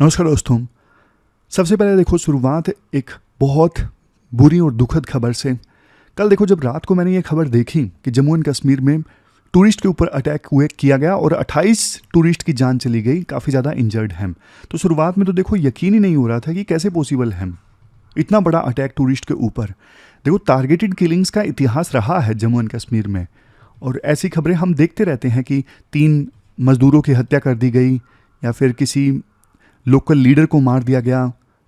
नमस्कार दोस्तों। सबसे पहले देखो शुरुआत एक बहुत बुरी और दुखद खबर से। कल देखो जब रात को मैंने ये खबर देखी कि जम्मू एंड कश्मीर में टूरिस्ट के ऊपर अटैक किया गया और 28 टूरिस्ट की जान चली गई, काफ़ी ज़्यादा इंजर्ड हैं। तो शुरुआत में तो देखो यकीन ही नहीं हो रहा था कि कैसे पॉसिबल है इतना बड़ा अटैक टूरिस्ट के ऊपर। देखो टारगेटेड किलिंग्स का इतिहास रहा है जम्मू एंड कश्मीर में, और ऐसी खबरें हम देखते रहते हैं कि 3 मज़दूरों की हत्या कर दी गई या फिर किसी लोकल लीडर को मार दिया गया।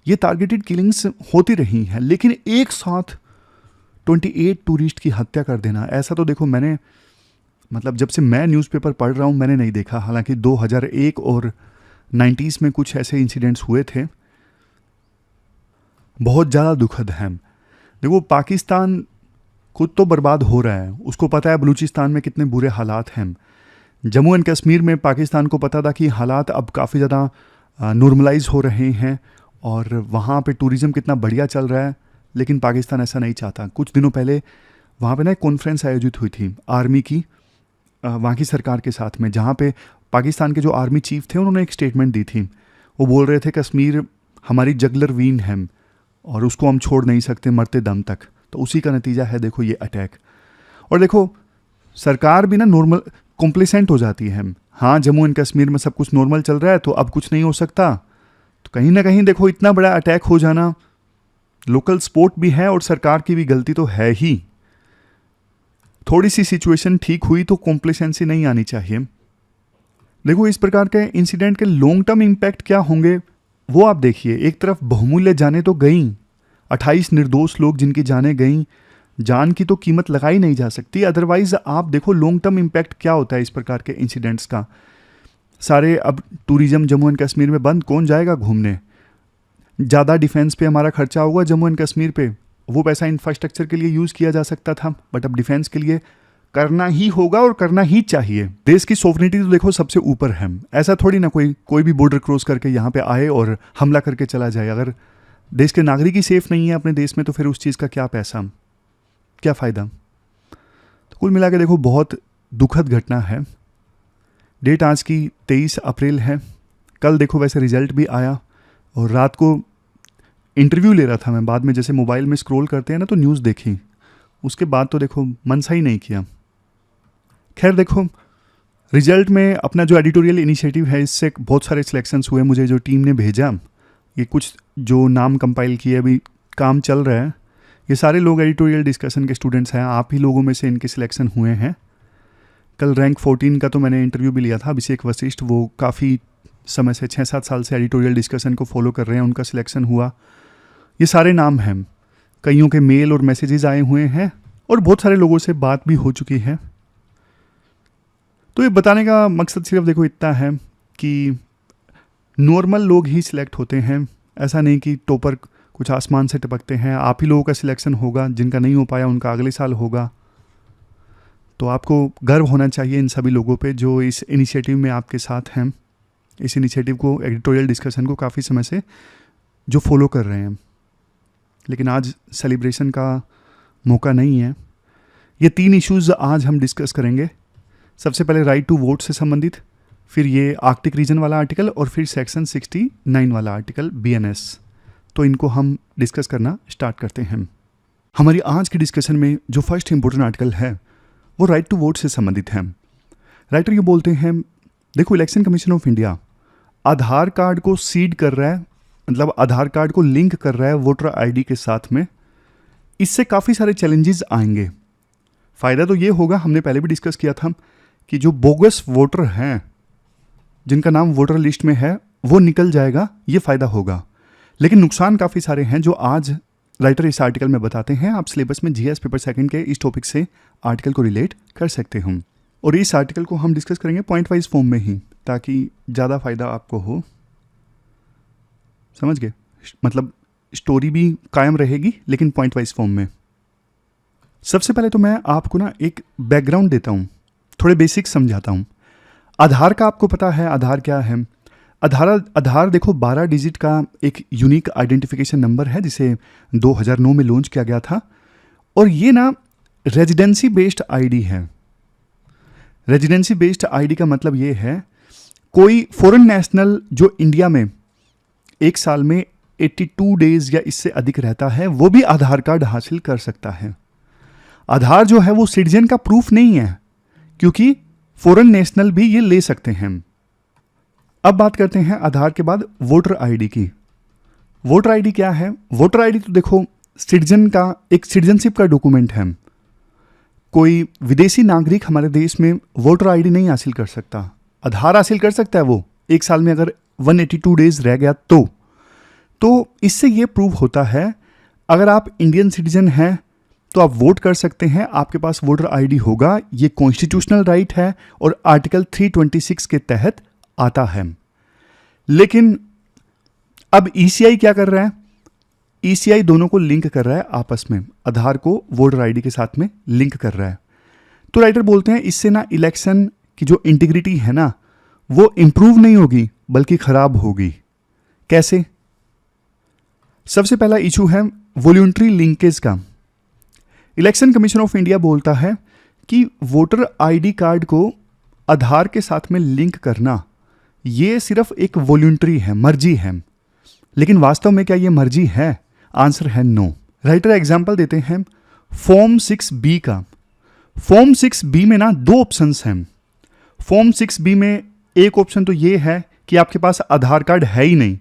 ये टारगेटेड किलिंग्स होती रही हैं, लेकिन एक साथ 28 टूरिस्ट की हत्या कर देना, ऐसा तो देखो मैंने जब से मैं न्यूज़पेपर पढ़ रहा हूँ मैंने नहीं देखा। हालांकि 2001 और 90s में कुछ ऐसे इंसिडेंट्स हुए थे। बहुत ज़्यादा दुखद है। देखो पाकिस्तान खुद तो बर्बाद हो रहा है, उसको पता है बलूचिस्तान में कितने बुरे हालात हैं। जम्मू एंड कश्मीर में पाकिस्तान को पता था कि हालात अब काफ़ी ज़्यादा नॉर्मलाइज हो रहे हैं और वहाँ पे टूरिज़्म कितना बढ़िया चल रहा है, लेकिन पाकिस्तान ऐसा नहीं चाहता। कुछ दिनों पहले वहाँ पे ना एक कॉन्फ्रेंस आयोजित हुई थी आर्मी की, वहाँ की सरकार के साथ में, जहाँ पे पाकिस्तान के जो आर्मी चीफ थे उन्होंने एक स्टेटमेंट दी थी। वो बोल रहे थे कश्मीर हमारी जगलर वीन है और उसको हम छोड़ नहीं सकते मरते दम तक। तो उसी का नतीजा है देखो ये अटैक। और देखो सरकार भी ना नॉर्मल कॉम्प्लिसेंट हो जाती है। हाँ जम्मू एंड कश्मीर में सब कुछ नॉर्मल चल रहा है तो अब कुछ नहीं हो सकता, तो कहीं ना कहीं देखो इतना बड़ा अटैक हो जाना लोकल स्पोर्ट भी है और सरकार की भी गलती तो है ही। थोड़ी सी सिचुएशन ठीक हुई तो कॉम्प्लिसेंसी नहीं आनी चाहिए। देखो इस प्रकार के इंसिडेंट के लॉन्ग टर्म इम्पैक्ट क्या होंगे वो आप देखिए। एक तरफ बहुमूल्य जाने तो गई, 28 निर्दोष लोग जिनकी जानें गई, जान की तो कीमत लगाई नहीं जा सकती। अदरवाइज आप देखो लॉन्ग टर्म इम्पैक्ट क्या होता है इस प्रकार के इंसिडेंट्स का। सारे अब टूरिज्म जम्मू एंड कश्मीर में बंद, कौन जाएगा घूमने। ज़्यादा डिफेंस पे हमारा खर्चा होगा जम्मू एंड कश्मीर पे, वो पैसा इंफ्रास्ट्रक्चर के लिए यूज़ किया जा सकता था, बट अब डिफेंस के लिए करना ही होगा और करना ही चाहिए। देश की सॉवरेनिटी तो देखो सबसे ऊपर है। ऐसा थोड़ी ना कोई भी बॉर्डर क्रॉस करके यहाँ पे आए और हमला करके चला जाए। अगर देश के नागरिक ही सेफ नहीं है अपने देश में तो फिर उस चीज़ का क्या पैसा, क्या फ़ायदा। तो कुल मिला के देखो बहुत दुखद घटना है। डेट आज की 23 अप्रैल है। कल देखो वैसे रिजल्ट भी आया और रात को इंटरव्यू ले रहा था मैं, बाद में जैसे मोबाइल में स्क्रॉल करते हैं ना तो न्यूज़ देखी, उसके बाद तो देखो मन सा ही नहीं किया। खैर देखो रिजल्ट में अपना जो एडिटोरियल इनिशिएटिव है इससे बहुत सारे सिलेक्शंस हुए। मुझे जो टीम ने भेजा, ये कुछ जो नाम कंपाइल किए अभी काम चल रहा है, ये सारे लोग एडिटोरियल डिस्कशन के स्टूडेंट्स हैं। आप ही लोगों में से इनके सिलेक्शन हुए हैं। कल रैंक 14 का तो मैंने इंटरव्यू भी लिया था, अभिषेक वशिष्ठ, वो काफ़ी समय से 6-7 साल से एडिटोरियल डिस्कशन को फॉलो कर रहे हैं, उनका सिलेक्शन हुआ। ये सारे नाम हैं, कईयों के मेल और मैसेजेस आए हुए हैं और बहुत सारे लोगों से बात भी हो चुकी है। तो ये बताने का मकसद सिर्फ देखो इतना है कि नॉर्मल लोग ही सिलेक्ट होते हैं, ऐसा नहीं कि टॉपर कुछ आसमान से टपकते हैं। आप ही लोगों का सिलेक्शन होगा, जिनका नहीं हो पाया उनका अगले साल होगा। तो आपको गर्व होना चाहिए इन सभी लोगों पे जो इस इनिशिएटिव में आपके साथ हैं, इस इनिशिएटिव को, एडिटोरियल डिस्कशन को काफ़ी समय से जो फॉलो कर रहे हैं। लेकिन आज सेलिब्रेशन का मौका नहीं है। ये 3 इश्यूज़ आज हम डिस्कस करेंगे। सबसे पहले राइट टू वोट से संबंधित, फिर ये आर्कटिक रीजन वाला आर्टिकल और फिर सेक्शन 69 वाला आर्टिकल BNS। तो इनको हम डिस्कस करना स्टार्ट करते हैं। हमारी आज की डिस्कशन में जो फर्स्ट इंपॉर्टेंट आर्टिकल है वो राइट टू वोट से संबंधित है। राइटर ये बोलते हैं, देखो election commission of India Aadhaar card को सीड कर रहा है, मतलब आधार कार्ड को लिंक कर रहा है वोटर ID के साथ में। इससे काफ़ी सारे चैलेंजेस आएंगे। फ़ायदा तो ये होगा, हमने पहले भी डिस्कस किया था, कि जो बोगस वोटर हैं जिनका नाम वोटर लिस्ट में है वो निकल जाएगा, ये फ़ायदा होगा। लेकिन नुकसान काफ़ी सारे हैं जो आज राइटर इस आर्टिकल में बताते हैं। आप सिलेबस में GS पेपर 2 के इस टॉपिक से आर्टिकल को रिलेट कर सकते हो। और इस आर्टिकल को हम डिस्कस करेंगे पॉइंट वाइज फॉर्म में ही, ताकि ज़्यादा फ़ायदा आपको हो। समझ गए, मतलब स्टोरी भी कायम रहेगी लेकिन पॉइंट वाइज फॉर्म में। सबसे पहले तो मैं आपको ना एक बैकग्राउंड देता हूँ, थोड़े बेसिक्स समझाता हूँ। आधार का आपको पता है आधार क्या है। आधार देखो 12 डिजिट का एक यूनिक आइडेंटिफिकेशन नंबर है जिसे 2009 में लॉन्च किया गया था। और ये ना रेजिडेंसी बेस्ड ID है। रेजिडेंसी बेस्ड ID का मतलब ये है कोई फॉरेन नेशनल जो इंडिया में एक साल में 82 डेज या इससे अधिक रहता है वो भी आधार कार्ड हासिल कर सकता है। आधार जो है वो सिटीजन का प्रूफ नहीं है, क्योंकि फॉरेन नेशनल भी ये ले सकते हैं। अब बात करते हैं आधार के बाद वोटर आईडी की। वोटर आईडी क्या है? वोटर आईडी तो देखो सिटीजन का एक सिटीजनशिप का डॉक्यूमेंट है। कोई विदेशी नागरिक हमारे देश में वोटर आईडी नहीं हासिल कर सकता। आधार हासिल कर सकता है वो एक साल में अगर 182 डेज रह गया तो इससे ये प्रूव होता है अगर आप इंडियन सिटीजन हैं तो आप वोट कर सकते हैं, आपके पास वोटर आईडी होगा। ये कॉन्स्टिट्यूशनल राइट है और आर्टिकल 326 के तहत आता है। लेकिन अब ईसीआई क्या कर रहा है? ईसीआई दोनों को लिंक कर रहा है आपस में, आधार को वोटर आईडी के साथ में लिंक कर रहा है। तो राइटर बोलते हैं इससे ना इलेक्शन की जो इंटीग्रिटी है ना वो इंप्रूव नहीं होगी बल्कि खराब होगी। कैसे? सबसे पहला इशू है वॉलंटरी लिंकेज का। इलेक्शन कमीशन ऑफ इंडिया बोलता है कि वोटर आईडी कार्ड को आधार के साथ में लिंक करना ये सिर्फ एक वॉलंटरी है, मर्जी है। लेकिन वास्तव में क्या ये मर्जी है? आंसर है नो। राइटर एग्जांपल देते हैं फॉर्म 6B का। फॉर्म 6B में ना दो ऑप्शंस हैं। फॉर्म 6B में एक ऑप्शन तो ये है कि आपके पास आधार कार्ड है ही नहीं,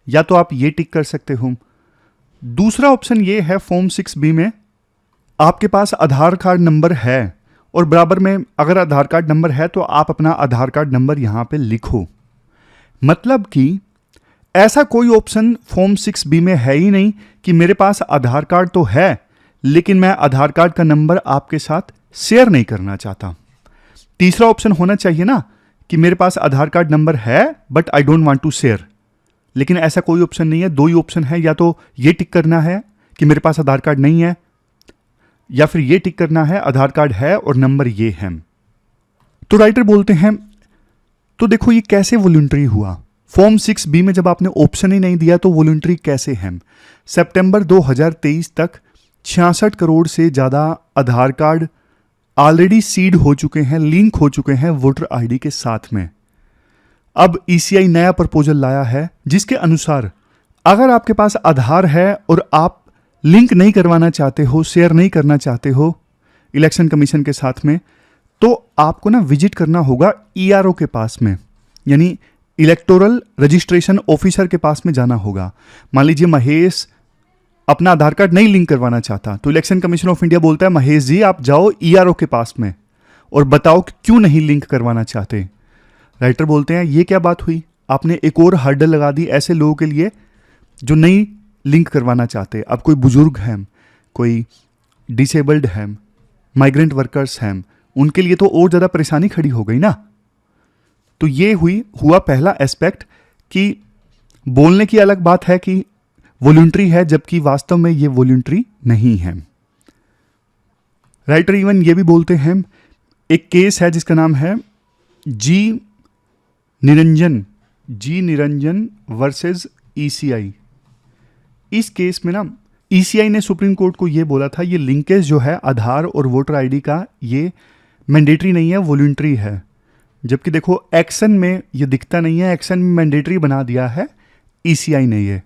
या तो आप ये टिक कर सकते हो। दूसरा ऑप्शन ये है फॉर्म 6B में आपके पास आधार कार्ड नंबर है और बराबर में अगर आधार कार्ड नंबर है तो आप अपना आधार कार्ड नंबर यहां पे लिखो। मतलब कि ऐसा कोई ऑप्शन फॉर्म 6B में है ही नहीं कि मेरे पास आधार कार्ड तो है लेकिन मैं आधार कार्ड का नंबर आपके साथ शेयर नहीं करना चाहता। तीसरा ऑप्शन होना चाहिए ना कि मेरे पास आधार कार्ड नंबर है but I don't want to share. लेकिन ऐसा कोई ऑप्शन नहीं है। दो ही ऑप्शन है, या तो ये टिक करना है कि मेरे पास आधार कार्ड नहीं है, या फिर ये टिक करना है आधार कार्ड है और नंबर ये है। तो राइटर बोलते हैं तो देखो ये कैसे वॉलंटरी हुआ। फॉर्म 6B में जब आपने ऑप्शन ही नहीं दिया तो वॉलंटरी कैसे है? सितंबर 2023 तक 66 करोड़ से ज़्यादा आधार कार्ड ऑलरेडी सीड हो चुके हैं, लिंक हो चुके हैं वोटर आईडी के साथ में। अब ईसीआई नया प्रपोजल लाया है जिसके अनुसार अगर आपके पास आधार है और आप लिंक नहीं करवाना चाहते हो, शेयर नहीं करना चाहते हो इलेक्शन कमीशन के साथ में, तो आपको ना विजिट करना होगा ईआरओ के पास में, यानी इलेक्टोरल रजिस्ट्रेशन ऑफिसर के पास में जाना होगा। मान लीजिए महेश अपना आधार कार्ड नहीं लिंक करवाना चाहता तो इलेक्शन कमीशन ऑफ इंडिया बोलता है महेश जी आप जाओ ईआरओ के पास में और बताओ कि क्यों नहीं लिंक करवाना चाहते। राइटर बोलते हैं ये क्या बात हुई, आपने एक और हर्डल लगा दी ऐसे लोगों के लिए जो नहीं लिंक करवाना चाहते। अब कोई बुजुर्ग हैं, कोई डिसेबल्ड हैं, माइग्रेंट वर्कर्स हैं, उनके लिए तो और ज़्यादा परेशानी खड़ी हो गई ना। तो ये हुआ पहला एस्पेक्ट कि बोलने की अलग बात है कि वॉलंटरी है जबकि वास्तव में ये वॉलंटरी नहीं है। राइटर इवन ये भी बोलते हैं एक केस है जिसका नाम है जी निरंजन वर्सेस ईसीआई। इस केस में ना ईसीआई ने सुप्रीम कोर्ट को ये बोला था ये लिंकेज जो है आधार और वोटर आईडी का ये मैंडेटरी नहीं है, वॉलंटरी है। जबकि देखो एक्शन में ये दिखता नहीं है, एक्शन में मैंडेटरी बना दिया है ईसीआई ने।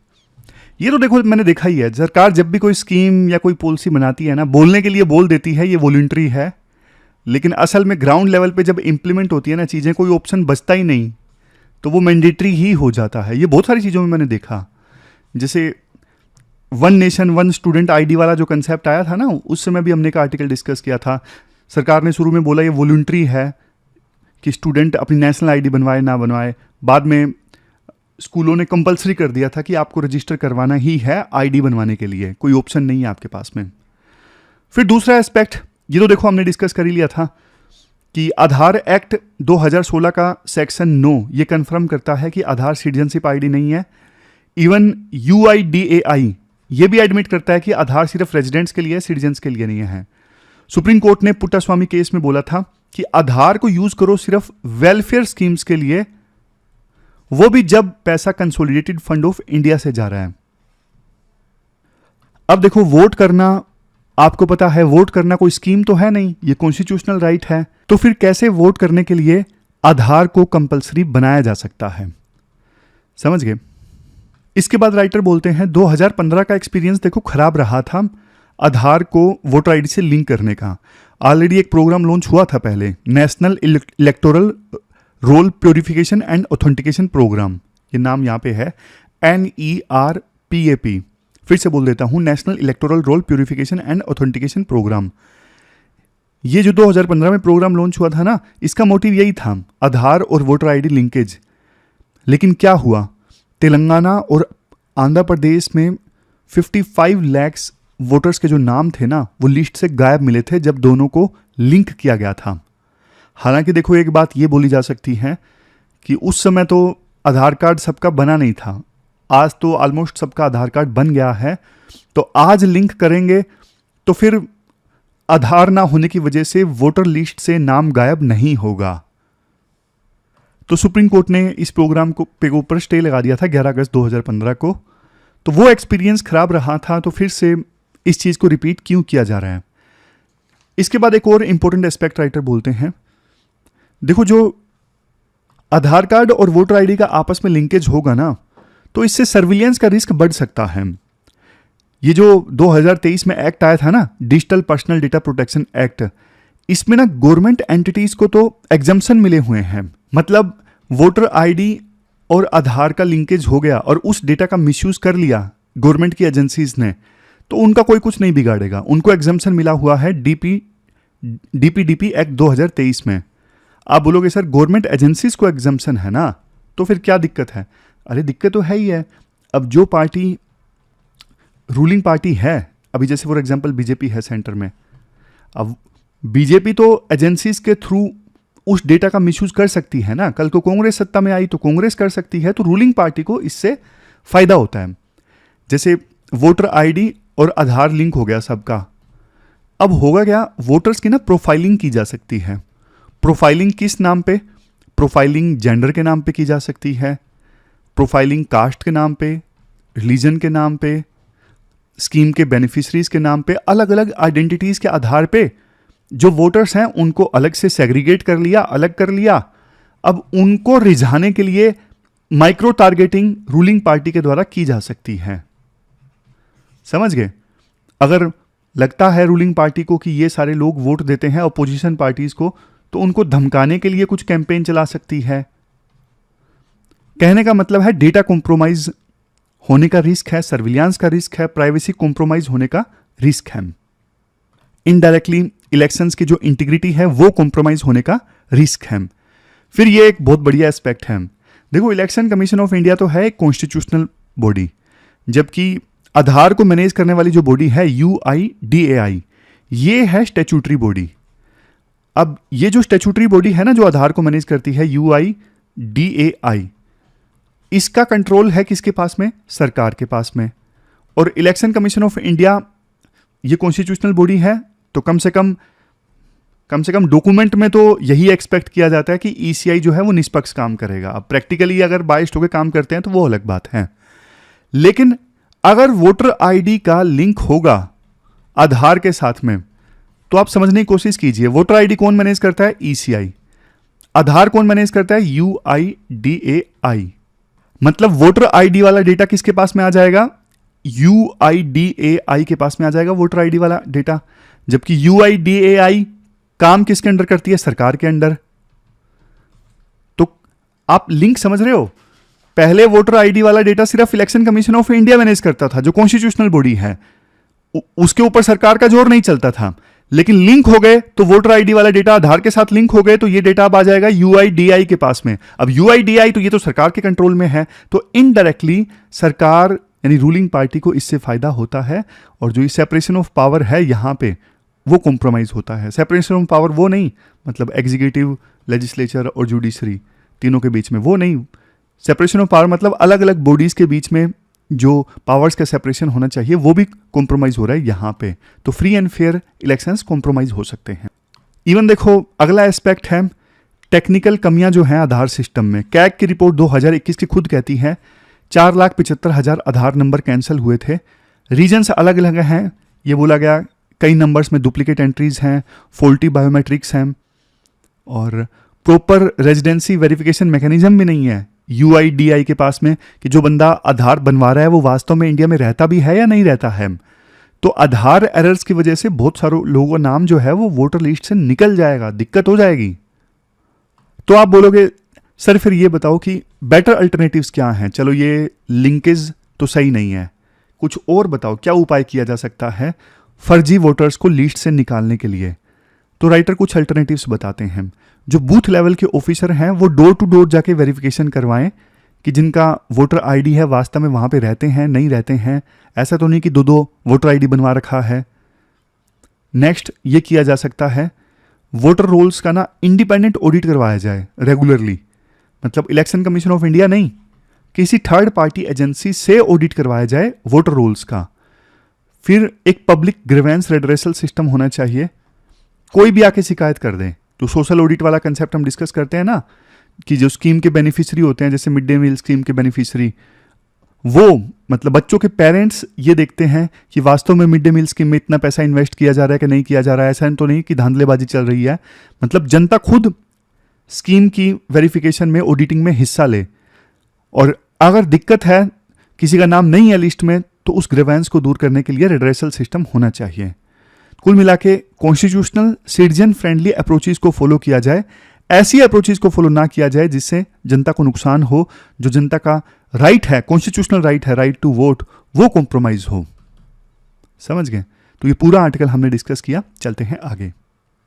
ये तो देखो मैंने देखा ही है, सरकार जब भी कोई स्कीम या कोई पॉलिसी बनाती है ना बोलने के लिए बोल देती है ये वॉलंटरी है, लेकिन असल में ग्राउंड लेवल पे जब इंप्लीमेंट होती है ना चीज़ें, कोई ऑप्शन बचता ही नहीं तो वो मैंडेटरी ही हो जाता है। ये बहुत सारी चीज़ों में मैंने देखा, जैसे one nation one student ID वाला जो कंसेप्ट आया था ना, उस समय भी हमने एक आर्टिकल डिस्कस किया था। सरकार ने शुरू में बोला ये वॉलंटरी है कि स्टूडेंट अपनी नेशनल आईडी बनवाए ना बनवाए, बाद में स्कूलों ने कंपलसरी कर दिया था कि आपको रजिस्टर करवाना ही है आईडी बनवाने के लिए, कोई ऑप्शन नहीं है आपके पास में। फिर दूसरा एस्पेक्ट ये तो देखो हमने डिस्कस कर ही लिया था कि आधार एक्ट 2016 का सेक्शन 9 ये कंफर्म करता है कि आधार सिटीजनशिप आईडी नहीं है। इवन UIDAI ये भी एडमिट करता है कि आधार सिर्फ रेजिडेंट्स के लिए, सिटीजन्स के लिए नहीं है। सुप्रीम कोर्ट ने पुट्टास्वामी केस में बोला था कि आधार को यूज करो सिर्फ वेलफेयर स्कीम्स के लिए, वो भी जब पैसा कंसोलिडेटेड फंड ऑफ इंडिया से जा रहा है। अब देखो वोट करना, आपको पता है वोट करना कोई स्कीम तो है नहीं, ये कॉन्स्टिट्यूशनल राइट है। तो फिर कैसे वोट करने के लिए आधार को कंपलसरी बनाया जा सकता है? समझ गए? इसके बाद राइटर बोलते हैं 2015 का एक्सपीरियंस देखो खराब रहा था आधार को वोटर आईडी से लिंक करने का। ऑलरेडी एक प्रोग्राम लॉन्च हुआ था पहले, national electoral roll purification and authentication programme, ये नाम यहाँ पे है NERPAP। फिर से बोल देता हूँ, national electoral roll purification and authentication programme. ये जो 2015 में प्रोग्राम लॉन्च हुआ था ना, इसका मोटिव यही था, आधार और वोटर आईडी लिंकेज। लेकिन क्या हुआ, तेलंगाना और आंध्र प्रदेश में 55 लाख वोटर्स के जो नाम थे ना, वो लिस्ट से गायब मिले थे जब दोनों को लिंक किया गया था। हालांकि देखो एक बात ये बोली जा सकती है कि उस समय तो आधार कार्ड सबका बना नहीं था, आज तो ऑलमोस्ट सबका आधार कार्ड बन गया है। तो आज लिंक करेंगे तो फिर आधार ना होने की वजह से वोटर लिस्ट से नाम गायब नहीं होगा। तो सुप्रीम कोर्ट ने इस प्रोग्राम को पे ऊपर स्टे लगा दिया था 11 अगस्त 2015 को। तो वो एक्सपीरियंस खराब रहा था, तो फिर से इस चीज़ को रिपीट क्यों किया जा रहा है। इसके बाद एक और इंपॉर्टेंट एस्पेक्ट राइटर बोलते हैं, देखो जो आधार कार्ड और वोटर आईडी का आपस में लिंकेज होगा ना, तो इससे सर्विलियंस का रिस्क बढ़ सकता है। ये जो 2023 में एक्ट आया था ना, digital personal data protection act, इसमें ना गवर्नमेंट एंटिटीज को तो एग्जम्पशन मिले हुए हैं। मतलब वोटर आईडी और आधार का लिंकेज हो गया और उस डेटा का मिसयूज कर लिया गवर्नमेंट की एजेंसीज ने, तो उनका कोई कुछ नहीं बिगाड़ेगा। उनको एग्जम्पशन मिला हुआ है डीपीडीपी एक्ट 2023 में। आप बोलोगे सर गवर्नमेंट एजेंसीज को एग्जम्पशन है ना, तो फिर क्या दिक्कत है? अरे दिक्कत तो है ही है। अब जो पार्टी रूलिंग पार्टी है, अभी जैसे फॉर एग्जांपल बीजेपी है सेंटर में, अब बीजेपी तो एजेंसीज के थ्रू उस डेटा का मिसयूज कर सकती है ना। कल को कांग्रेस सत्ता में आई तो कांग्रेस कर सकती है, तो रूलिंग पार्टी को इससे फायदा होता है। जैसे वोटर आईडी और आधार लिंक हो गया सबका, अब होगा क्या, वोटर्स की ना प्रोफाइलिंग की जा सकती है। प्रोफाइलिंग किस नाम पे? प्रोफाइलिंग जेंडर के नाम पे की जा सकती है, प्रोफाइलिंग कास्ट के नाम पे, रिलीजन के नाम पे, स्कीम के बेनिफिशरीज के नाम पे, अलग अलग आइडेंटिटीज के आधार पे जो वोटर्स हैं उनको अलग से सेग्रीगेट कर लिया, अलग कर लिया। अब उनको रिझाने के लिए माइक्रो टारगेटिंग रूलिंग पार्टी के द्वारा की जा सकती है। समझ गए? अगर लगता है रूलिंग पार्टी को कि ये सारे लोग वोट देते हैं अपोजिशन पार्टीज को, तो उनको धमकाने के लिए कुछ कैंपेन चला सकती है। कहने का मतलब है डेटा कॉम्प्रोमाइज होने का रिस्क है, सर्विलांस का रिस्क है, प्राइवेसी कॉम्प्रोमाइज होने का रिस्क है। इनडायरेक्टली इलेक्शंस की जो इंटीग्रिटी है वो कॉम्प्रोमाइज होने का रिस्क है। फिर ये एक बहुत बढ़िया एस्पेक्ट है। देखो इलेक्शन कमीशन ऑफ इंडिया तो है एक कॉन्स्टिट्यूशनल बॉडी, जबकि आधार को मैनेज करने वाली जो बॉडी है UIDAI, ये है स्टैट्यूटरी बॉडी। अब ये जो स्टैट्यूटरी बॉडी है ना जो आधार को मैनेज करती है UIDAI, इसका कंट्रोल है किसके पास में? सरकार के पास में। और इलेक्शन कमीशन ऑफ इंडिया ये कॉन्स्टिट्यूशनल बॉडी है, तो कम से कम डॉक्यूमेंट में तो यही एक्सपेक्ट किया जाता है कि ECI जो है वो निष्पक्ष काम करेगा। अब प्रैक्टिकली अगर बाइस्ड होकर काम करते हैं तो वो अलग बात है। लेकिन अगर वोटर आईडी का लिंक होगा आधार के साथ में, तो आप समझने की कोशिश कीजिए, वोटर आईडी कौन मैनेज करता है? ECI। आधार कौन मैनेज करता है? UIDAI। मतलब वोटर आईडी वाला डेटा किसके पास में आ जाएगा? UIDAI के पास में आ जाएगा वोटर आईडी वाला डेटा। जबकि UIDAI काम किसके अंडर करती है? सरकार के अंडर। तो आप लिंक समझ रहे हो? पहले वोटर आईडी वाला डेटा सिर्फ election commission of India manage करता था, जो कॉन्स्टिट्यूशनल बॉडी है, उसके ऊपर सरकार का जोर नहीं चलता था। लेकिन लिंक हो गए तो वोटर आईडी वाला डेटा आधार के साथ लिंक हो गए, तो ये डेटा अब आ जाएगा UIDAI के पास में। अब UIDAI तो ये तो सरकार के कंट्रोल में है, तो इनडायरेक्टली सरकार यानी रूलिंग पार्टी को इससे फायदा होता है। और जो सेपरेशन ऑफ पावर है यहाँ पे, वो कॉम्प्रोमाइज होता है। सेपरेशन ऑफ पावर वो नहीं, मतलब एग्जीक्यूटिव, लेजिस्लेचर और जुडिशरी तीनों के बीच में, वो नहीं। सेपरेशन ऑफ पावर मतलब अलग अलग बॉडीज के बीच में जो पावर्स का सेपरेशन होना चाहिए वो भी कॉम्प्रोमाइज हो रहा है यहाँ पे। तो free and fair elections compromise हो सकते हैं। इवन देखो अगला एस्पेक्ट है टेक्निकल कमियां जो हैं आधार सिस्टम में। कैग की रिपोर्ट 2021 की खुद कहती है 4,75,000 आधार नंबर कैंसिल हुए थे। रीजन्स अलग अलग हैं, ये बोला गया कई नंबर्स में डुप्लीकेट एंट्रीज हैं, फॉल्टी बायोमेट्रिक्स हैं और प्रॉपर रेजिडेंसी वेरिफिकेशन मैकेनिज्म भी नहीं है UIDAI के पास में कि जो बंदा आधार बनवा रहा है वो वास्तव में इंडिया में रहता भी है या नहीं रहता है। तो आधार एरर्स की वजह से बहुत सारे लोगों का नाम जो है वो वोटर लिस्ट से निकल जाएगा, दिक्कत हो जाएगी। तो आप बोलोगे सर फिर ये बताओ कि बेटर अल्टरनेटिव्स क्या हैं। चलो ये लिंकेज तो सही नहीं है, कुछ और बताओ क्या उपाय किया जा सकता है फर्जी वोटर्स को लिस्ट से निकालने के लिए। तो राइटर कुछ अल्टरनेटिव्स बताते हैं। जो बूथ लेवल के ऑफिसर हैं वो डोर टू डोर जाके वेरिफिकेशन करवाएं कि जिनका वोटर आईडी है वास्तव में वहाँ पे रहते हैं नहीं रहते हैं, ऐसा तो नहीं कि दो वोटर आईडी बनवा रखा है। नेक्स्ट ये किया जा सकता है वोटर रोल्स का ना इंडिपेंडेंट ऑडिट करवाया जाए रेगुलरली, मतलब इलेक्शन कमीशन ऑफ इंडिया नहीं, किसी थर्ड पार्टी एजेंसी से ऑडिट करवाया जाए वोटर रोल्स का। फिर एक पब्लिक ग्रीवेंस रेडरेसल सिस्टम होना चाहिए, कोई भी आके शिकायत कर दे। तो सोशल ऑडिट वाला कंसेप्ट हम डिस्कस करते हैं ना कि जो स्कीम के बेनिफिशियरी होते हैं, जैसे मिड डे मील स्कीम के बेनिफिशियरी, वो मतलब बच्चों के पेरेंट्स ये देखते हैं कि वास्तव में मिड डे मील स्कीम में इतना पैसा इन्वेस्ट किया जा रहा है कि नहीं किया जा रहा है। ऐसा तो नहीं कि धांधलेबाजी चल रही है, मतलब जनता खुद स्कीम की वेरिफिकेशन में ऑडिटिंग में हिस्सा ले। और अगर दिक्कत है, किसी का नाम नहीं है लिस्ट में, तो उस ग्रीवेंस को दूर करने के लिए रेडरेसल सिस्टम होना चाहिए। कुल मिला के कॉन्स्टिट्यूशनल सिटीजन फ्रेंडली अप्रोचेस को फॉलो किया जाए, ऐसी अप्रोचेस को फॉलो ना किया जाए जिससे जनता को नुकसान हो। जो जनता का राइट है, कॉन्स्टिट्यूशनल राइट है, राइट टू वोट, वो कॉम्प्रोमाइज हो। समझ गए? तो ये पूरा आर्टिकल हमने डिस्कस किया, चलते हैं आगे।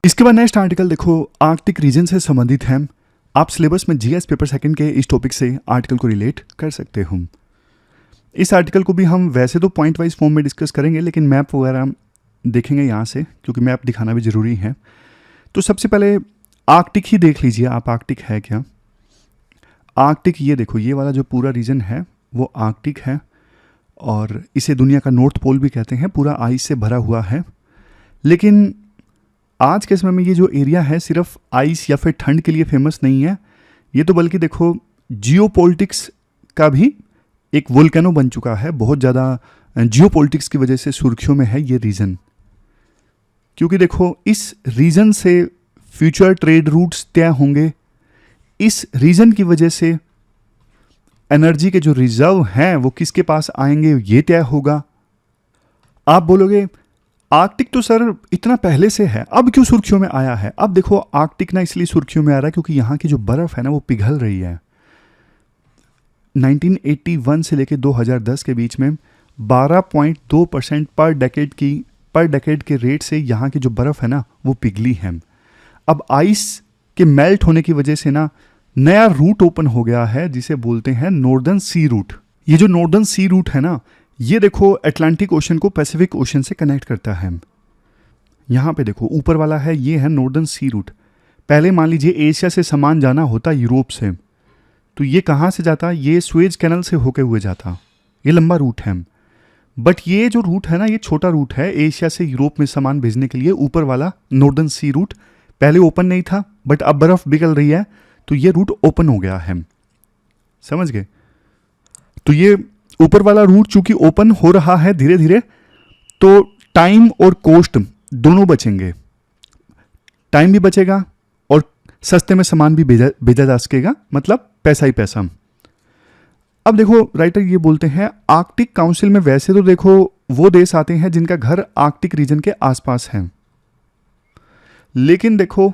इसके बाद नेक्स्ट आर्टिकल देखो, आर्कटिक रीजन से संबंधित है। आप सिलेबस में जीएस पेपर सेकंड के इस टॉपिक से आर्टिकल को रिलेट कर सकते हो। इस आर्टिकल को भी हम वैसे तो पॉइंट वाइज फॉर्म में डिस्कस करेंगे, लेकिन मैप वगैरह देखेंगे यहाँ से, क्योंकि मैप दिखाना भी ज़रूरी है। तो सबसे पहले आर्कटिक ही देख लीजिए आप, आर्कटिक है क्या। आर्कटिक ये देखो, ये वाला जो पूरा रीजन है वो आर्कटिक है, और इसे दुनिया का नॉर्थ पोल भी कहते हैं, पूरा आइस से भरा हुआ है। लेकिन आज के समय में ये जो एरिया है सिर्फ आइस या फिर ठंड के लिए फेमस नहीं है, ये तो बल्कि देखो जियोपॉलिटिक्स का भी एक वोल्केनो बन चुका है। बहुत ज़्यादा जियोपॉलिटिक्स की वजह से सुर्खियों में है ये रीजन, क्योंकि देखो इस रीजन से फ्यूचर ट्रेड रूट्स तय होंगे। इस रीजन की वजह से एनर्जी के जो रिजर्व हैं वो किसके पास आएंगे ये तय होगा। आप बोलोगे आर्कटिक तो सर इतना पहले से है, अब क्यों सुर्खियों में आया है। अब देखो आर्कटिक ना इसलिए सुर्खियों में आ रहा है क्योंकि यहाँ की जो बर्फ़ है ना वो पिघल रही है। 1981 से लेकर 2010 के बीच में 12.2% पर डेकेड के रेट से यहाँ की जो बर्फ़ है ना वो पिघली है। अब आइस के मेल्ट होने की वजह से ना नया रूट ओपन हो गया है जिसे बोलते हैं नॉर्दर्न सी रूट। ये जो नॉर्दर्न सी रूट है ना, ये देखो अटलांटिक ओशन को पैसिफिक ओशन से कनेक्ट करता है। यहाँ पे देखो ऊपर वाला है, ये है नॉर्दर्न सी रूट। पहले मान लीजिए एशिया से सामान जाना होता यूरोप से, तो ये कहाँ से जाता, ये स्वेज कैनल से होके हुए जाता। ये लंबा रूट है, बट ये जो रूट है ना ये छोटा रूट है एशिया से यूरोप में सामान भेजने के लिए। ऊपर वाला नॉर्दर्न सी रूट पहले ओपन नहीं था, बट अब बर्फ पिघल रही है तो ये रूट ओपन हो गया है। समझ गए? तो ये ऊपर वाला रूट चूंकि ओपन हो रहा है धीरे धीरे, तो टाइम और कॉस्ट दोनों बचेंगे। टाइम भी बचेगा और सस्ते में सामान भी भेजा जा सकेगा, मतलब पैसा ही पैसा। अब देखो राइटर ये बोलते हैं आर्कटिक काउंसिल में वैसे तो देखो वो देश आते हैं जिनका घर आर्कटिक रीजन के आसपास है, लेकिन देखो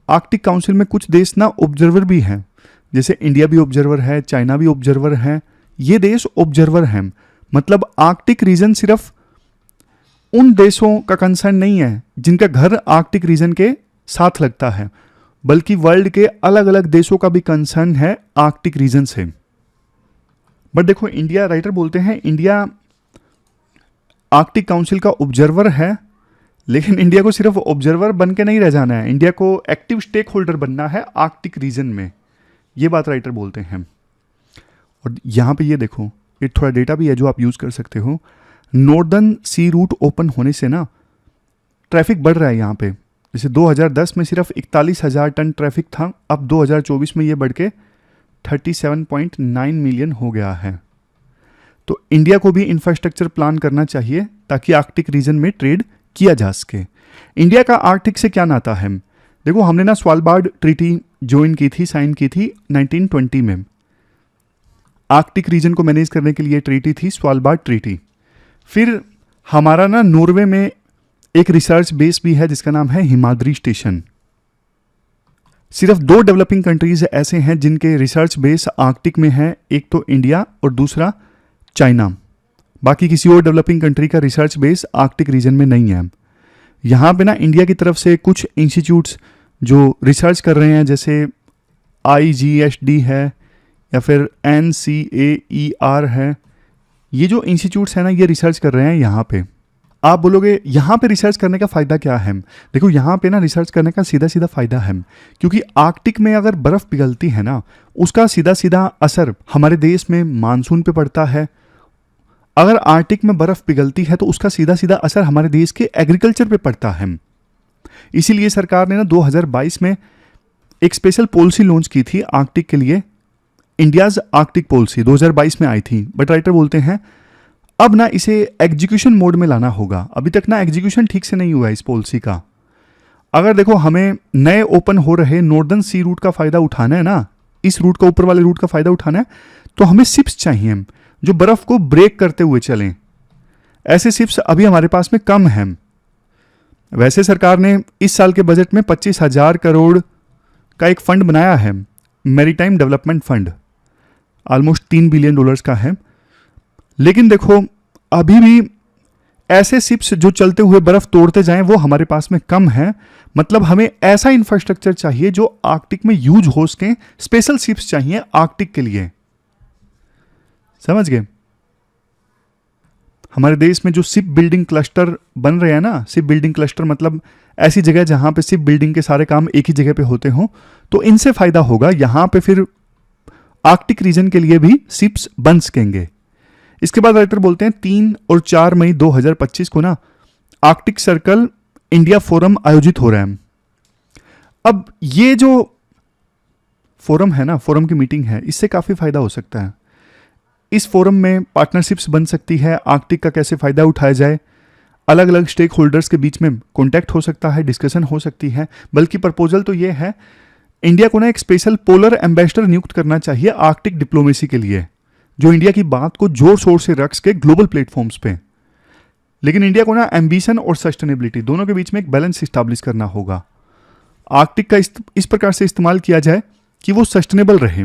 आर्कटिक काउंसिल में कुछ देश ना ऑब्जर्वर भी हैं, जैसे इंडिया भी ऑब्जर्वर है, चाइना भी ऑब्जर्वर है। ये देश ऑब्जर्वर हैं, मतलब आर्कटिक रीजन सिर्फ उन देशों का कंसर्न नहीं है जिनका घर आर्कटिक रीजन के साथ लगता है, बल्कि वर्ल्ड के अलग अलग देशों का भी कंसर्न है आर्कटिक रीजन से। बट देखो इंडिया, राइटर बोलते हैं इंडिया आर्कटिक काउंसिल का ऑब्जर्वर है, लेकिन इंडिया को सिर्फ ऑब्जर्वर बन के नहीं रह जाना है, इंडिया को एक्टिव स्टेक होल्डर बनना है आर्कटिक रीजन में। ये बात राइटर बोलते हैं। और यहाँ पे ये देखो, ये थोड़ा डेटा भी है जो आप यूज़ कर सकते हो। नॉर्दर्न सी रूट ओपन होने से ना ट्रैफिक बढ़ रहा है यहाँ पे। जैसे 2010 में सिर्फ 41,000 टन ट्रैफिक था, अब 2024 में ये बढ़ के 37.9 मिलियन हो गया है। तो इंडिया को भी इंफ्रास्ट्रक्चर प्लान करना चाहिए ताकि आर्कटिक रीजन में ट्रेड किया जा सके। इंडिया का आर्कटिक से क्या नाता है? देखो हमने ना स्वालबार्ड ट्रीटी ज्वाइन की थी, साइन की थी 1920 में। आर्कटिक रीजन को मैनेज करने के लिए ट्रीटी थी स्वालबार्ड ट्रीटी। फिर हमारा ना नॉर्वे में एक रिसर्च बेस भी है जिसका नाम है हिमाद्री स्टेशन। सिर्फ 2 डेवलपिंग कंट्रीज ऐसे हैं जिनके रिसर्च बेस आर्कटिक में है, एक तो इंडिया और दूसरा चाइना। बाकी किसी और डेवलपिंग कंट्री का रिसर्च बेस आर्कटिक रीजन में नहीं है। यहाँ पे ना इंडिया की तरफ से कुछ इंस्टीट्यूट्स जो रिसर्च कर रहे हैं, जैसे IGSD है या फिर NCAER है, ये जो इंस्टीट्यूट्स हैं ना ये रिसर्च कर रहे हैं यहाँ पे। आप बोलोगे यहाँ पे रिसर्च करने का फ़ायदा क्या है? देखो यहाँ पे ना रिसर्च करने का सीधा सीधा फ़ायदा है, क्योंकि आर्कटिक में अगर बर्फ़ पिघलती है ना उसका सीधा सीधा असर हमारे देश में मानसून पे पड़ता है। अगर आर्कटिक में बर्फ़ पिघलती है तो उसका सीधा सीधा असर हमारे देश के एग्रीकल्चर पे पड़ता है। इसीलिए सरकार ने ना 2022 में एक स्पेशल पॉलिसी लॉन्च की थी आर्कटिक के लिए। इंडियाज़ आर्कटिक पॉलिसी 2022 में आई थी, बट राइटर बोलते हैं अब ना इसे एग्जीक्यूशन मोड में लाना होगा। अभी तक ना एग्जीक्यूशन ठीक से नहीं हुआ है इस पॉलिसी का। अगर देखो हमें नए ओपन हो रहे नॉर्दर्न सी रूट का फ़ायदा उठाना है ना, इस रूट का, ऊपर वाले रूट का फ़ायदा उठाना है, तो हमें शिप्स चाहिए जो बर्फ़ को ब्रेक करते हुए चलें। ऐसे शिप्स अभी हमारे पास में कम हैं। वैसे सरकार ने इस साल के बजट में 25,000 करोड़ का एक फंड बनाया है, maritime development fund, almost $3 billion का है। लेकिन देखो अभी भी ऐसे शिप्स जो चलते हुए बर्फ तोड़ते जाएं वो हमारे पास में कम है। मतलब हमें ऐसा इंफ्रास्ट्रक्चर चाहिए जो आर्कटिक में यूज हो सके। स्पेशल शिप्स चाहिए आर्कटिक के लिए, समझ गए? हमारे देश में जो शिप बिल्डिंग क्लस्टर बन रहे हैं ना, शिप बिल्डिंग क्लस्टर मतलब ऐसी जगह जहां पे शिप बिल्डिंग के सारे काम एक ही जगह पे होते हों, तो इनसे फायदा होगा। यहां पे फिर आर्कटिक रीजन के लिए भी शिप्स बन सकेंगे। इसके बाद राइटर बोलते हैं 3 और 4 मई 2025 को ना आर्कटिक सर्कल इंडिया फोरम आयोजित हो रहा है। अब ये जो फोरम है ना, फोरम की मीटिंग है, इससे काफ़ी फायदा हो सकता है। इस फोरम में पार्टनरशिप्स बन सकती है, आर्कटिक का कैसे फ़ायदा उठाया जाए, अलग अलग स्टेक होल्डर्स के बीच में कॉन्टैक्ट हो सकता है, डिस्कशन हो सकती है। बल्कि प्रपोजल तो ये है, इंडिया को ना एक स्पेशल पोलर एम्बेसडर नियुक्त करना चाहिए आर्कटिक डिप्लोमेसी के लिए, जो इंडिया की बात को जोर शोर से रख सके ग्लोबल प्लेटफॉर्म्स पे। लेकिन इंडिया को ना एम्बिशन और सस्टेनेबिलिटी दोनों के बीच में एक बैलेंस इस्टेब्लिश करना होगा। आर्कटिक का इस प्रकार से इस्तेमाल किया जाए कि वो सस्टेनेबल रहे,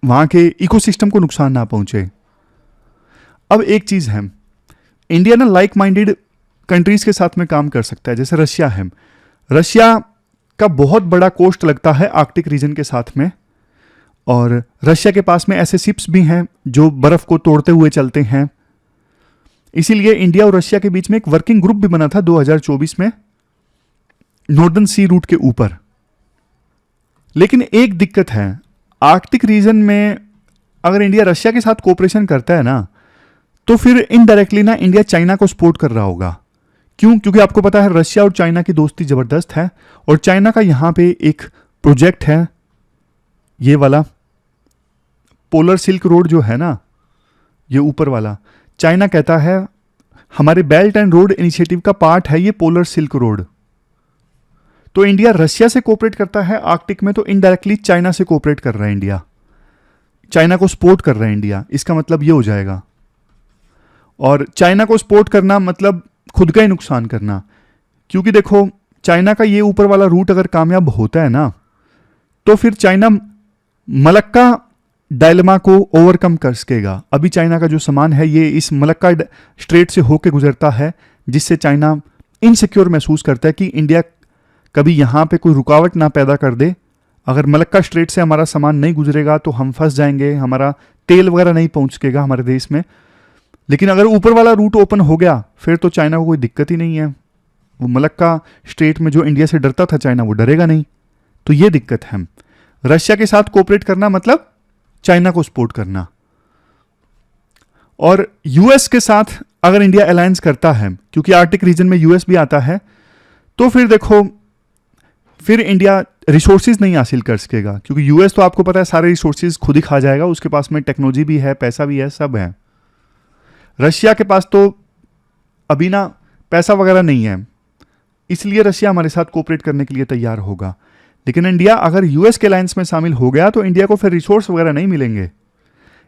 वहां के इकोसिस्टम को नुकसान ना पहुंचे। अब एक चीज है, इंडिया ना लाइक माइंडेड कंट्रीज के साथ में काम कर सकता है। जैसे रशिया है, रशिया का बहुत बड़ा कोस्ट लगता है आर्कटिक रीजन के साथ में, और रशिया के पास में ऐसे शिप्स भी हैं जो बर्फ को तोड़ते हुए चलते हैं। इसीलिए इंडिया और रशिया के बीच में एक वर्किंग ग्रुप भी बना था 2024 में नॉर्दर्न सी रूट के ऊपर। लेकिन एक दिक्कत है, आर्कटिक रीजन में अगर इंडिया रशिया के साथ कोऑपरेशन करता है ना, तो फिर इनडायरेक्टली ना इंडिया चाइना को सपोर्ट कर रहा होगा। क्यों? क्योंकि आपको पता है रशिया और चाइना की दोस्ती जबरदस्त है, और चाइना का यहां पे एक प्रोजेक्ट है, ये वाला पोलर सिल्क रोड जो है ना, ये ऊपर वाला। चाइना कहता है हमारे बेल्ट एंड रोड इनिशिएटिव का पार्ट है ये पोलर सिल्क रोड। तो इंडिया रशिया से कोऑपरेट करता है आर्कटिक में, तो इनडायरेक्टली चाइना से कोऑपरेट कर रहा है इंडिया, चाइना को सपोर्ट कर रहा है इंडिया। इसका मतलब ये हो जाएगा, और चाइना को सपोर्ट करना मतलब खुद का ही नुकसान करना। क्योंकि देखो चाइना का ये ऊपर वाला रूट अगर कामयाब होता है ना, तो फिर चाइना मलक्का डायलेमा को ओवरकम कर सकेगा। अभी चाइना का जो सामान है ये इस मलक्का स्ट्रेट से होकर गुजरता है, जिससे चाइना इनसिक्योर महसूस करता है कि इंडिया कभी यहाँ पे कोई रुकावट ना पैदा कर दे। अगर मलक्का स्ट्रेट से हमारा सामान नहीं गुजरेगा तो हम फंस जाएंगे, हमारा तेल वगैरह नहीं पहुंच सकेगा हमारे देश में। लेकिन अगर ऊपर वाला रूट ओपन हो गया फिर तो चाइना को कोई दिक्कत ही नहीं है। वो मलक्का स्ट्रेट में जो इंडिया से डरता था चाइना, वो डरेगा नहीं। तो ये दिक्कत है। रशिया के साथ कोऑपरेट करना मतलब चाइना को सपोर्ट करना। और यूएस के साथ अगर इंडिया अलायंस करता है, क्योंकि आर्कटिक रीजन में यूएस भी आता है, तो फिर देखो फिर इंडिया रिसोर्सेज नहीं हासिल कर सकेगा, क्योंकि यूएस तो आपको पता है सारे रिसोर्सेज खुद ही खा जाएगा, उसके पास में टेक्नोलॉजी भी है, पैसा भी है, सब है। रशिया के पास तो अभी ना पैसा वगैरह नहीं है, इसलिए रशिया हमारे साथ कोऑपरेट करने के लिए तैयार होगा। लेकिन इंडिया अगर यूएस के अलायंस में शामिल हो गया तो इंडिया को फिर रिसोर्स वगैरह नहीं मिलेंगे।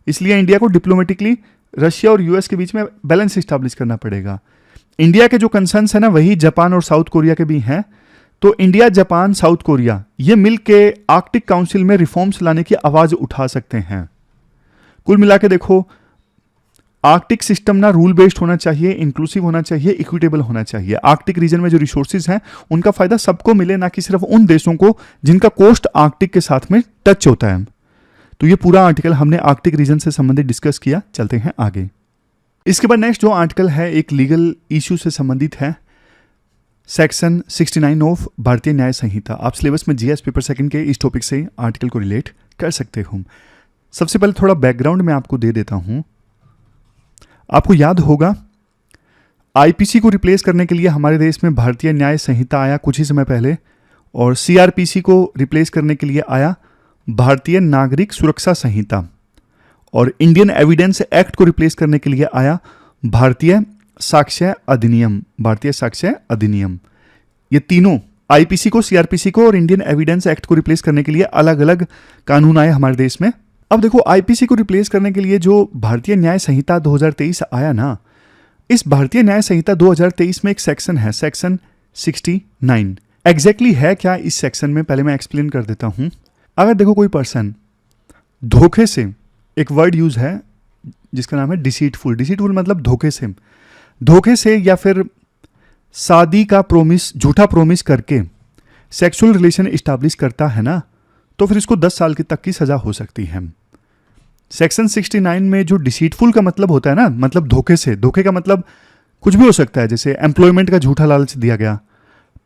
इसलिए इंडिया को डिप्लोमेटिकली रशिया और यूएस के बीच में बैलेंस इस्टेब्लिश करना पड़ेगा। इंडिया के जो कंसर्न्स है ना वही जापान और साउथ कोरिया के भी हैं। तो इंडिया, जापान, साउथ कोरिया ये मिल के आर्कटिक काउंसिल में रिफॉर्म्स लाने की आवाज उठा सकते हैं। कुल मिला के देखो, आर्कटिक सिस्टम ना रूल बेस्ड होना चाहिए, इंक्लूसिव होना चाहिए, इक्विटेबल होना चाहिए। आर्कटिक रीजन में जो रिसोर्सेज हैं उनका फायदा सबको मिले, ना कि सिर्फ उन देशों को जिनका कोस्ट आर्कटिक के साथ में टच होता है। तो ये पूरा आर्टिकल हमने आर्कटिक रीजन से संबंधित डिस्कस किया। चलते हैं आगे। इसके बाद नेक्स्ट जो आर्टिकल है एक लीगल इश्यू से संबंधित है, सेक्शन 69 ऑफ भारतीय न्याय संहिता। आप सिलेबस में जीएस पेपर सेकंड के इस टॉपिक से आर्टिकल को रिलेट कर सकते हो। सबसे पहले थोड़ा बैकग्राउंड में आपको दे देता हूं। आपको याद होगा आईपीसी को रिप्लेस करने के लिए हमारे देश में भारतीय न्याय संहिता आया कुछ ही समय पहले, और सीआरपीसी को रिप्लेस करने के लिए आया भारतीय नागरिक सुरक्षा संहिता, और इंडियन एविडेंस एक्ट को रिप्लेस करने के लिए आया भारतीय साक्ष्य अधिनियम। भारतीय साक्ष्य अधिनियम, ये तीनों आईपीसी को, सीआरपीसी को और इंडियन एविडेंस एक्ट को रिप्लेस करने के लिए अलग अलग कानून आए हमारे देश में। अब देखो, आईपीसी को रिप्लेस करने के लिए जो भारतीय न्याय संहिता 2023 आया ना, इस भारतीय न्याय संहिता 2023 में एक सेक्शन है, सेक्शन 69। एग्जैक्टली है क्या इस सेक्शन में, पहले मैं एक्सप्लेन कर देता हूं। अगर देखो कोई पर्सन धोखे से, एक वर्ड यूज है जिसका नाम है डिसीटफुल। डिसीटफुल मतलब धोखे से या फिर शादी का प्रोमिस, झूठा प्रोमिस करके सेक्सुअल रिलेशन इस्टेब्लिश करता है ना, तो फिर इसको 10 साल तक की सजा हो सकती है। सेक्शन 69 में जो डिसीटफुल का मतलब होता है ना, मतलब धोखे से, धोखे का मतलब कुछ भी हो सकता है, जैसे एम्प्लॉयमेंट का झूठा लालच दिया गया,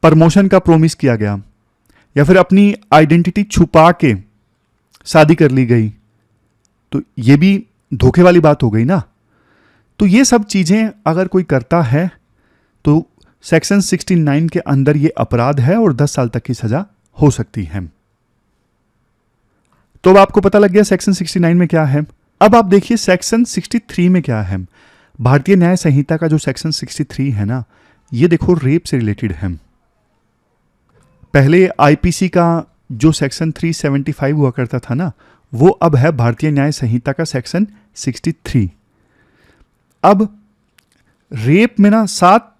प्रमोशन का प्रोमिस किया गया, या फिर अपनी आइडेंटिटी छुपा के शादी कर ली गई, तो ये भी धोखे वाली बात हो गई ना। तो ये सब चीजें अगर कोई करता है तो सेक्शन 69 के अंदर ये अपराध है और 10 साल तक की सजा हो सकती है। तो अब आपको पता लग गया सेक्शन 69 में क्या है। अब आप देखिए सेक्शन 63 में क्या है। भारतीय न्याय संहिता का जो सेक्शन 63 है ना, ये देखो रेप से रिलेटेड है। पहले आईपीसी का जो सेक्शन 375 हुआ करता था ना, वो अब है भारतीय न्याय संहिता का सेक्शन 63। अब रेप में ना 7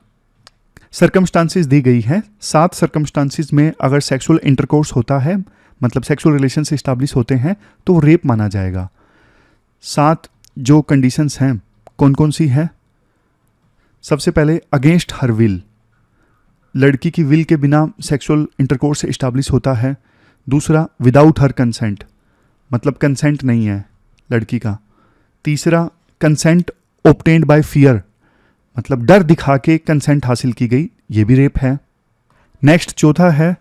सर्कमस्टांसिस दी गई है। 7 सर्कमस्टांसिस में अगर सेक्सुअल इंटरकोर्स होता है, मतलब सेक्सुअल रिलेशन से इस्टेब्लिश होते हैं, तो वो रेप माना जाएगा। 7 जो कंडीशंस हैं कौन कौन सी है। सबसे पहले अगेंस्ट हर विल, लड़की की विल के बिना सेक्सुअल इंटरकोर्स इस्टेब्लिश होता है। दूसरा विदाउट हर कंसेंट, मतलब कंसेंट नहीं है लड़की का। तीसरा कंसेंट ऑब्टेन्ड बाय फियर, मतलब डर दिखा के कंसेंट हासिल की गई, ये भी रेप है। नेक्स्ट चौथा है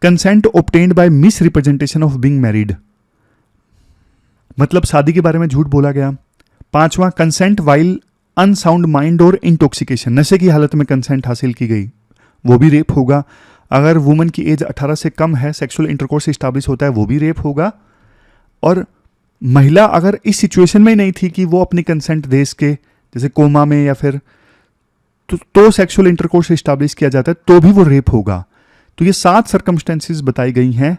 consent obtained by miss representation of being married, मतलब शादी के बारे में झूठ बोला गया। पांचवा कंसेंट वाइल अनसाउंड माइंड और इंटॉक्सिकेशन, नशे की हालत में कंसेंट हासिल की गई, वो भी रेप होगा। अगर वुमन की एज 18 से कम है, सेक्सुअल इंटरकोर्स इस्टेब्लिश होता है, वो भी रेप होगा। और महिला अगर इस सिचुएशन में नहीं थी कि वो अपनी कंसेंट दे सके, जैसे कोमा में या फिर तो सेक्सुअल इंटरकोर्स इस्टेब्लिश किया जाता है, तो भी वो रेप होगा। तो ये 7 सर्कमस्टेंसेस बताई गई हैं।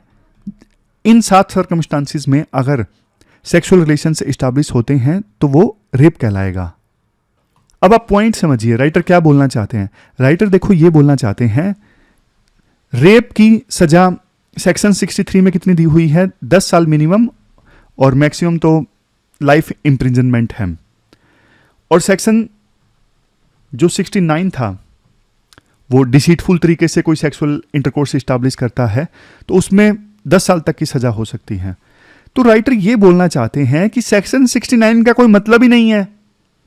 इन 7 सर्कमस्टांसिस में अगर सेक्सुअल रिलेशंस इस्टेब्लिश होते हैं तो वो रेप कहलाएगा। अब आप पॉइंट समझिए, राइटर क्या बोलना चाहते हैं। राइटर देखो ये बोलना चाहते हैं, रेप की सजा सेक्शन 63 में कितनी दी हुई है, 10 साल मिनिमम और मैक्सिमम तो लाइफ इम्प्रिजनमेंट है। और सेक्शन जो 69 था वो डिसीटफुल तरीके से कोई सेक्सुअल इंटरकोर्स इस्टेब्लिश करता है तो उसमें 10 साल तक की सजा हो सकती है। तो राइटर ये बोलना चाहते हैं कि सेक्शन 69 का कोई मतलब ही नहीं है।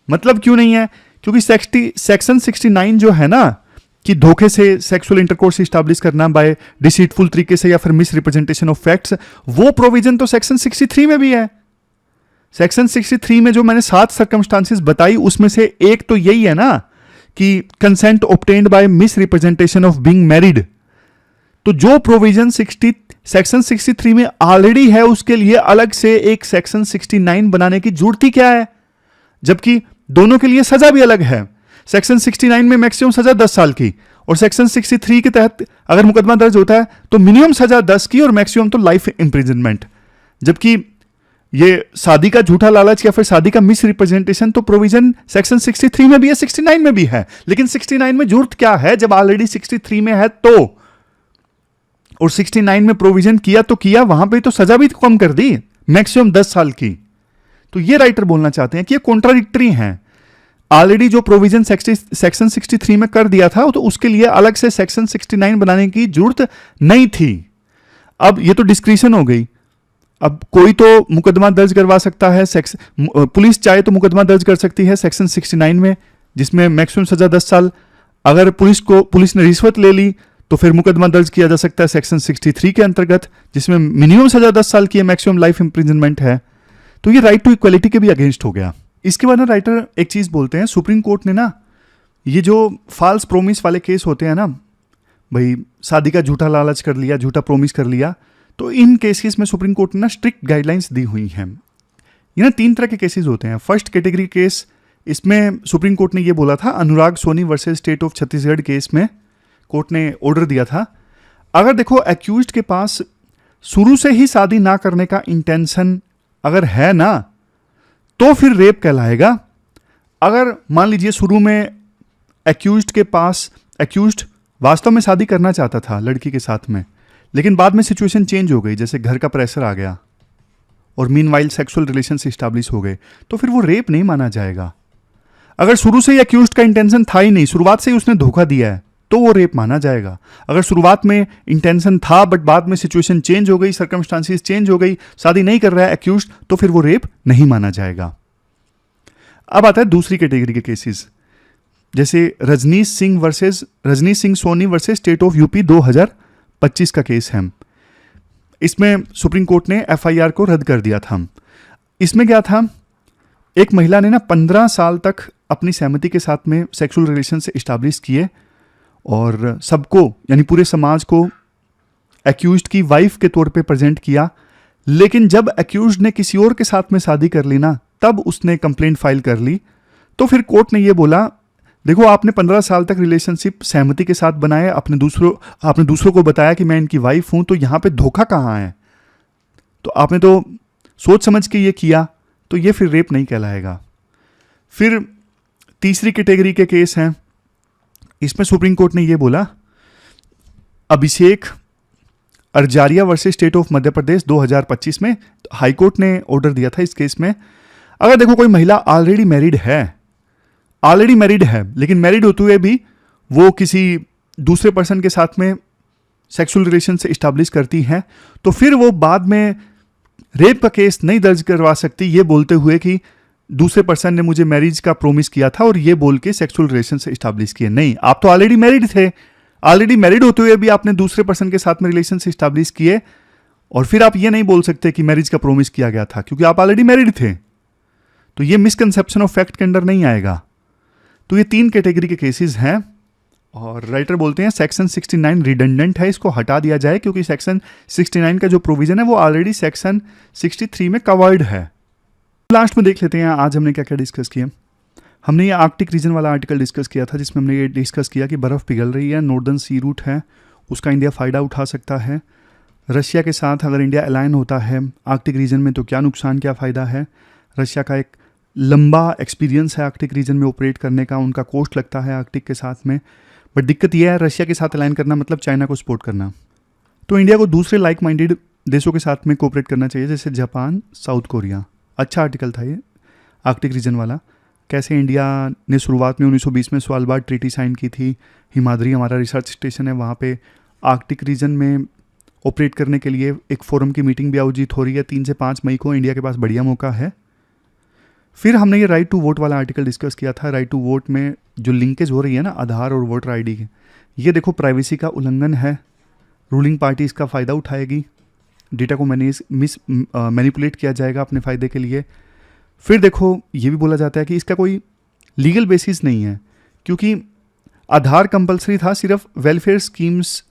मतलब क्यों नहीं है? क्योंकि सेक्शन 69 जो है ना, कि धोखे से सेक्सुअल इंटरकोर्स इस्टेब्लिश करना बाय डिसीटफुल तरीके से या फिर मिस रिप्रेजेंटेशन ऑफ फैक्ट्स, वो प्रोविजन तो सेक्शन 63 में भी है। सेक्शन 63 में जो मैंने 7 सर्कमस्टांसेस बताई उसमें से एक तो यही है ना कि consent obtained by miss representation of being married. तो जो प्रोविजन सेक्शन 63 में ऑलरेडी है उसके लिए अलग से एक सेक्शन 69 बनाने की जरूरत ही क्या है, जबकि दोनों के लिए सजा भी अलग है। सेक्शन 69 में मैक्सिमम सजा 10 साल की और सेक्शन 63 के तहत अगर मुकदमा दर्ज होता है तो मिनिमम सजा 10 की और मैक्सिमम तो लाइफ इंप्रिजनमेंट। जबकि ये शादी का झूठा लालच या फिर शादी का मिस रिप्रेजेंटेशन तो प्रोविजन सेक्शन 63 में भी है, 69 में भी है, लेकिन 69 में जरूरत क्या है जब ऑलरेडी 63 में है तो, और 69 में प्रोविजन किया तो किया, वहां पे तो सजा भी कम कर दी, मैक्सिमम 10 साल की। तो ये राइटर बोलना चाहते हैं कि ये कॉन्ट्राडिक्टरी हैं। ऑलरेडी जो प्रोविजन सेक्शन 63 में कर दिया था तो उसके लिए अलग से सेक्शन 69 बनाने की जरूरत नहीं थी। अब ये तो डिस्क्रिशन हो गई। अब कोई तो मुकदमा दर्ज करवा सकता है, पुलिस चाहे तो मुकदमा दर्ज कर सकती है सेक्शन 69 में, जिसमें मैक्सिमम सजा 10 साल। अगर पुलिस ने रिश्वत ले ली तो फिर मुकदमा दर्ज किया जा सकता है सेक्शन 63 के अंतर्गत, जिसमें मिनिमम सजा 10 साल की है, मैक्सिमम लाइफ इंप्रिजनमेंट है। तो ये राइट टू इक्वलिटी के भी अगेंस्ट हो गया। इसके बाद ना राइटर एक चीज बोलते हैं, सुप्रीम कोर्ट ने ना ये जो फॉल्स प्रोमिस वाले केस होते हैं ना, भाई शादी का झूठा लालच कर लिया, झूठा प्रोमिस कर लिया, तो इन केसेस में सुप्रीम कोर्ट ने ना स्ट्रिक्ट गाइडलाइंस दी हुई हैं। ये ना 3 तरह के केसेस होते हैं। फर्स्ट कैटेगरी केस, इसमें सुप्रीम कोर्ट ने ये बोला था, Anurag Soni versus state of Chhattisgarh case में कोर्ट ने ऑर्डर दिया था, अगर देखो अक्यूज्ड के पास शुरू से ही शादी ना करने का इंटेंशन अगर है ना, तो फिर रेप कहलाएगा। अगर मान लीजिए शुरू में अक्यूज्ड वास्तव में शादी करना चाहता था लड़की के साथ में, लेकिन बाद में सिचुएशन चेंज हो गई, जैसे घर का प्रेशर आ गया और मीनवाइल सेक्सुअल रिलेशंस इस्टेब्लिश हो गए, तो फिर वो रेप नहीं माना जाएगा। अगर शुरू से ही अक्यूज्ड का इंटेंशन था ही नहीं, शुरुआत से ही उसने धोखा दिया है, तो वो रेप माना जाएगा। अगर शुरुआत में इंटेंशन था बट बाद में सिचुएशन चेंज हो गई, सर्कमस्टांसिस चेंज हो गई, शादी नहीं कर रहा है अक्यूज्ड, तो फिर वो रेप नहीं माना जाएगा। अब आता है दूसरी कैटेगरी के केसेस, जैसे Rajneesh Singh Soni versus state of UP 2025 का केस है। इसमें सुप्रीम कोर्ट ने एफआईआर को रद्द कर दिया था। इसमें क्या था, एक महिला ने ना 15 साल तक अपनी सहमति के साथ में सेक्सुअल रिलेशन से इस्टेब्लिश किए और सबको यानी पूरे समाज को एक्यूज्ड की वाइफ के तौर पे प्रेजेंट किया, लेकिन जब एक्यूज्ड ने किसी और के साथ में शादी कर ली ना, तब उसने कंप्लेंट फाइल कर ली। तो फिर कोर्ट ने ये बोला, देखो आपने 15 साल तक रिलेशनशिप सहमति के साथ बनाए, आपने दूसरों को बताया कि मैं इनकी वाइफ हूं, तो यहां पे धोखा कहाँ है? तो आपने तो सोच समझ के ये किया, तो ये फिर रेप नहीं कहलाएगा। फिर तीसरी कैटेगरी के केस हैं, इसमें सुप्रीम कोर्ट ने ये बोला, अभिषेक अर्जारिया versus state of Madhya Pradesh 2025 में हाई कोर्ट ने ऑर्डर दिया था इस केस में, अगर देखो कोई महिला ऑलरेडी मैरिड है लेकिन मैरिड होते हुए भी वो किसी दूसरे पर्सन के साथ में सेक्सुअल रिलेशन से इस्टेब्लिश करती है, तो फिर वो बाद में रेप का केस नहीं दर्ज करवा सकती, ये बोलते हुए कि दूसरे पर्सन ने मुझे मैरिज का प्रोमिस किया था और ये बोल के सेक्सुअल रिलेशन से इस्टेब्लिश किए। नहीं, आप तो ऑलरेडी मैरिड थे, ऑलरेडी मैरिड होते हुए भी आपने दूसरे पर्सन के साथ में रिलेशन से इस्टेब्लिश किए, और फिर आप ये नहीं बोल सकते कि मैरिज का प्रोमिस किया गया था, क्योंकि आप ऑलरेडी मैरिड थे। तो ये मिसकंसेप्शन ऑफ फैक्ट के अंदर नहीं आएगा। तो ये 3 कैटेगरी के केसेस हैं, और राइटर बोलते हैं सेक्शन 69 रिडंडेंट है, इसको हटा दिया जाए, क्योंकि सेक्शन 69 का जो प्रोविजन है वो ऑलरेडी सेक्शन 63 में कवर्ड है। लास्ट में देख लेते हैं आज हमने क्या क्या डिस्कस किया। हमने ये आर्कटिक रीजन वाला आर्टिकल डिस्कस किया था, जिसमें हमने ये डिस्कस किया कि बर्फ़ पिघल रही है, नॉर्दर्न सी रूट है, उसका इंडिया फ़ायदा उठा सकता है। रशिया के साथ अगर इंडिया अलाइन होता है आर्कटिक रीजन में तो क्या नुकसान क्या फ़ायदा है। रशिया का एक लंबा एक्सपीरियंस है आर्कटिक रीजन में ऑपरेट करने का, उनका कॉस्ट लगता है आर्कटिक के साथ में, बट दिक्कत यह है रशिया के साथ अलाइन करना मतलब चाइना को सपोर्ट करना। तो इंडिया को दूसरे लाइक माइंडेड देशों के साथ में कोऑपरेट करना चाहिए, जैसे जापान, साउथ कोरिया। अच्छा आर्टिकल था ये आर्कटिक रीजन वाला, कैसे इंडिया ने शुरुआत में 1920 में स्वालबार्ड ट्रीटी साइन की थी। हिमाद्री हमारा रिसर्च स्टेशन है, वहाँ पे आर्कटिक रीजन में ऑपरेट करने के लिए एक फोरम की मीटिंग भी आयोजित हो रही है 3 से 5 मई को। इंडिया के पास बढ़िया मौका है। फिर हमने ये राइट टू वोट वाला आर्टिकल डिस्कस किया था। राइट टू वोट में जो लिंकेज हो रही है ना आधार और वोटर आईडी की, ये देखो प्राइवेसी का उल्लंघन है। रूलिंग पार्टी इसका फ़ायदा उठाएगी, डेटा को मैनिपुलेट किया जाएगा अपने फ़ायदे के लिए। फिर देखो ये भी बोला जाता है कि इसका कोई लीगल बेसिस नहीं है, क्योंकि आधार कंपलसरी था सिर्फ वेलफेयर स्कीम्स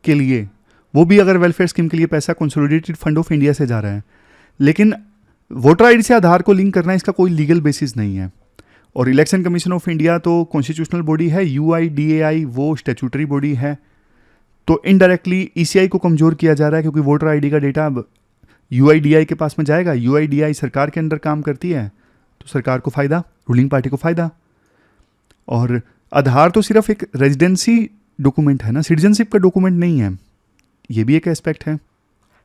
के लिए, वो भी अगर वेलफेयर स्कीम के लिए पैसा कंसोलिडेटेड फंड ऑफ इंडिया से जा रहा है, लेकिन वोटर आईडी से आधार को लिंक करना इसका कोई लीगल बेसिस नहीं है। और इलेक्शन कमीशन ऑफ इंडिया तो कॉन्स्टिट्यूशनल बॉडी है, UIDAI वो स्टैट्यूटरी बॉडी है। तो इनडायरेक्टली ECI को कमज़ोर किया जा रहा है, क्योंकि वोटर आईडी का डेटा अब UIDAI के पास में जाएगा, UIDAI सरकार के अंडर काम करती है तो सरकार को फ़ायदा, रूलिंग पार्टी को फ़ायदा। और आधार तो सिर्फ एक रेजिडेंसी डॉक्यूमेंट है ना, सिटीजनशिप का डॉक्यूमेंट नहीं है, ये भी एक एस्पेक्ट है।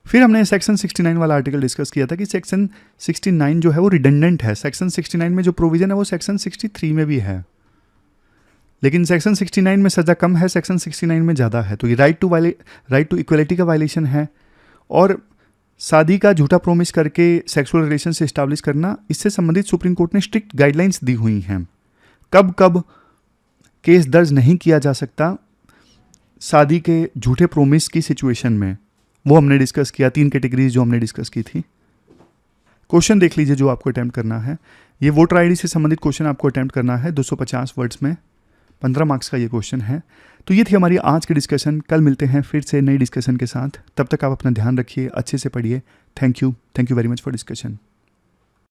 फिर हमने सेक्शन 69 वाला आर्टिकल डिस्कस किया था कि सेक्शन 69 जो है वो रिडंडेंट है। सेक्शन 69 में जो प्रोविज़न है वो सेक्शन 63 में भी है, लेकिन सेक्शन 69 में सज़ा कम है, सेक्शन 69 में ज़्यादा है। तो ये राइट टू इक्वलिटी का वायलेशन है। और शादी का झूठा प्रोमिस करके सेक्सुअल रिलेशन से इस्टेब्लिश करना, इससे संबंधित सुप्रीम कोर्ट ने स्ट्रिक्ट गाइडलाइंस दी हुई हैं। कब कब केस दर्ज नहीं किया जा सकता शादी के झूठे प्रोमिस की सिचुएशन में, वो हमने डिस्कस किया। 3 कैटेगरीज जो हमने डिस्कस की थी। क्वेश्चन देख लीजिए जो आपको अटैम्प्ट करना है। ये वोटर आईडी से संबंधित क्वेश्चन आपको अटैम्प्ट करना है 250 वर्ड्स में, 15 मार्क्स का ये क्वेश्चन है। तो ये थी हमारी आज की डिस्कशन। कल मिलते हैं फिर से नई डिस्कशन के साथ। तब तक आप अपना ध्यान रखिए, अच्छे से पढ़िए। Thank you very much for discussion.